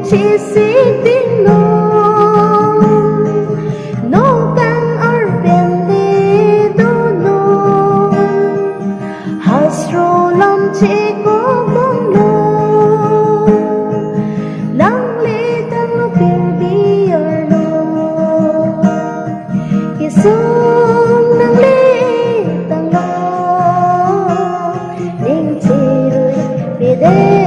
chỉ xin tiếng nông nông căng ở bên đi tu nông hasro lòng chỉ có bóng nông nắng li tăng lúc biển đi ở nông khi sông nắng li tăng nông nên chỉ rồi về đây